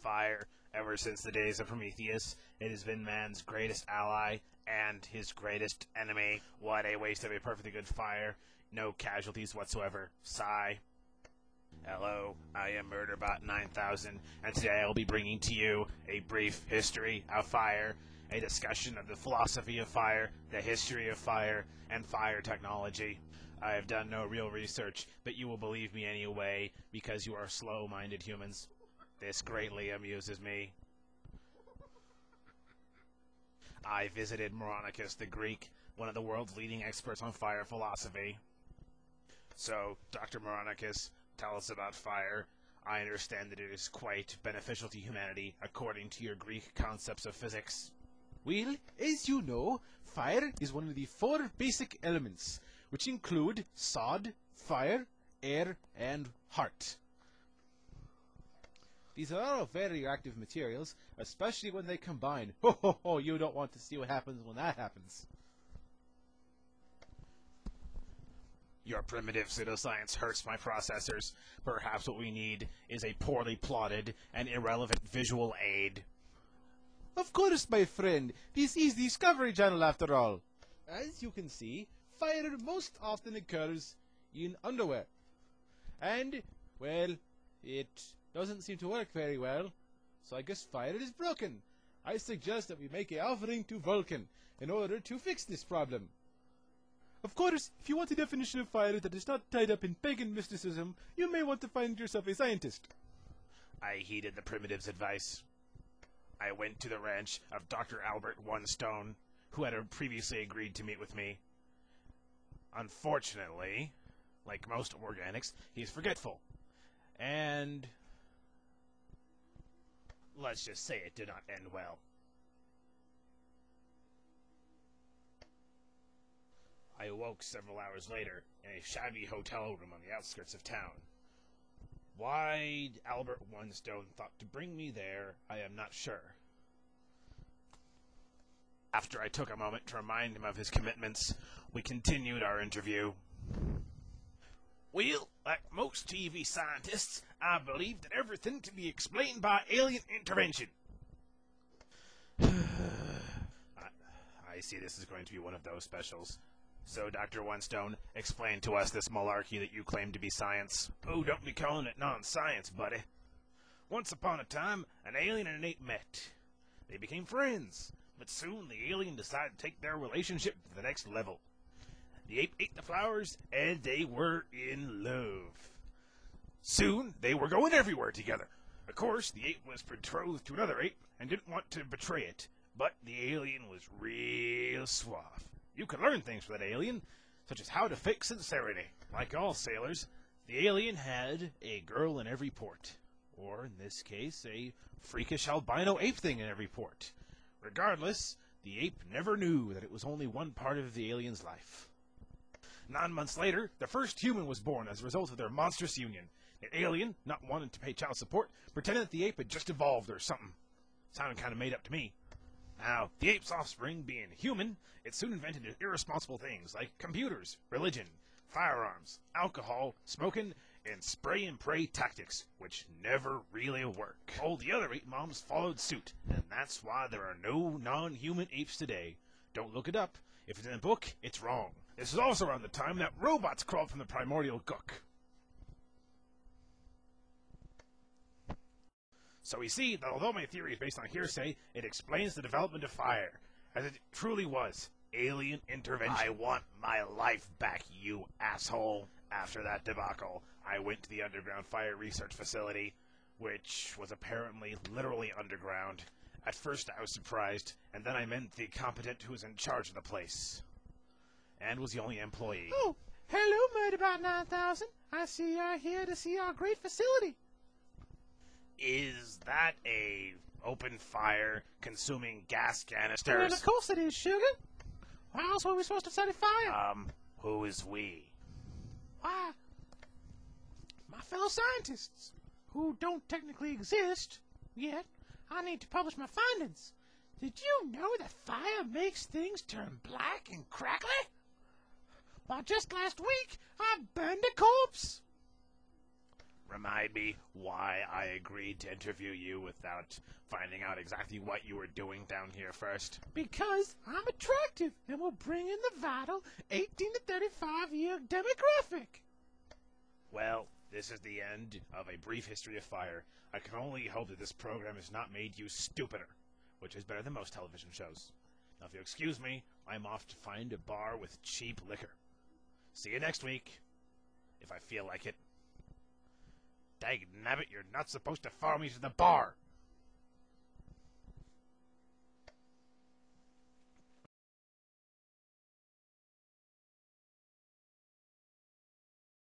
Fire, ever since the days of Prometheus, it has been man's greatest ally and his greatest enemy. What a waste of a perfectly good fire. No casualties whatsoever. Sigh. Hello, I am Murderbot 9000, and today I will be bringing to you a brief history of fire, a discussion of the philosophy of fire, the history of fire, and fire technology. I have done no real research, but you will believe me anyway, because you are slow-minded humans. This greatly amuses me. I visited Moronicus the Greek, one of the world's leading experts on fire philosophy. So, Dr. Moronicus, tell us about fire. I understand that it is quite beneficial to humanity, according to your Greek concepts of physics. Well, as you know, fire is one of the 4 basic elements, which include sod, fire, air, and heart. These are all very reactive materials, especially when they combine. Ho ho ho, you don't want to see what happens when that happens. Your primitive pseudoscience hurts my processors. Perhaps what we need is a poorly plotted and irrelevant visual aid. Of course, my friend, this is the Discovery Channel after all. As you can see, fire most often occurs in underwear. And, well, it doesn't seem to work very well, so I guess fire is broken. I suggest that we make an offering to Vulcan in order to fix this problem. Of course, if you want a definition of fire that is not tied up in pagan mysticism, you may want to find yourself a scientist. I heeded the primitive's advice. I went to the ranch of Dr. Albert Onestone, who had previously agreed to meet with me. Unfortunately, like most organics, he is forgetful. And let's just say it did not end well. I awoke several hours later in a shabby hotel room on the outskirts of town. Why Albert Onestone thought to bring me there, I am not sure. After I took a moment to remind him of his commitments, we continued our interview. Well, like most TV scientists, I believe that everything can be explained by alien intervention. I see this is going to be one of those specials. So, Dr. Onestone, explain to us this malarkey that you claim to be science. Oh, don't be calling it non-science, buddy. Once upon a time, an alien and an ape met. They became friends, but soon the alien decided to take their relationship to the next level. The ape ate the flowers, and they were in love. Soon, they were going everywhere together. Of course, the ape was betrothed to another ape and didn't want to betray it, but the alien was real suave. You could learn things from that alien, such as how to fake sincerity. Like all sailors, the alien had a girl in every port. Or, in this case, a freakish albino ape thing in every port. Regardless, the ape never knew that it was only one part of the alien's life. 9 months later, the first human was born as a result of their monstrous union. The alien, not wanting to pay child support, pretended that the ape had just evolved or something. Sounded kind of made up to me. Now, the ape's offspring being human, it soon invented irresponsible things like computers, religion, firearms, alcohol, smoking, and spray and pray tactics, which never really work. All the other ape moms followed suit, and that's why there are no non-human apes today. Don't look it up. If it's in a book, it's wrong. This is also around the time that robots crawled from the primordial gook. So we see that although my theory is based on hearsay, it explains the development of fire, as it truly was alien intervention. I want my life back, you asshole. After that debacle, I went to the underground fire research facility, which was apparently literally underground. At first I was surprised, and then I met the competent who was in charge of the place, and was the only employee. Oh, hello, Murderbot 9000. I see you're here to see our great facility. Is that a open fire consuming gas canisters? Well, of course it is, sugar. Why else were we supposed to set a fire? Who is we? Why, my fellow scientists, who don't technically exist yet. I need to publish my findings. Did you know that fire makes things turn black and crackly? Why, just last week, I burned a corpse. Remind me why I agreed to interview you without finding out exactly what you were doing down here first. Because I'm attractive and will bring in the vital 18 to 35-year demographic. Well, this is the end of A Brief History of Fire. I can only hope that this program has not made you stupider, which is better than most television shows. Now, if you excuse me, I'm off to find a bar with cheap liquor. See you next week, if I feel like it. Dang nabbit, you're not supposed to follow me to the bar.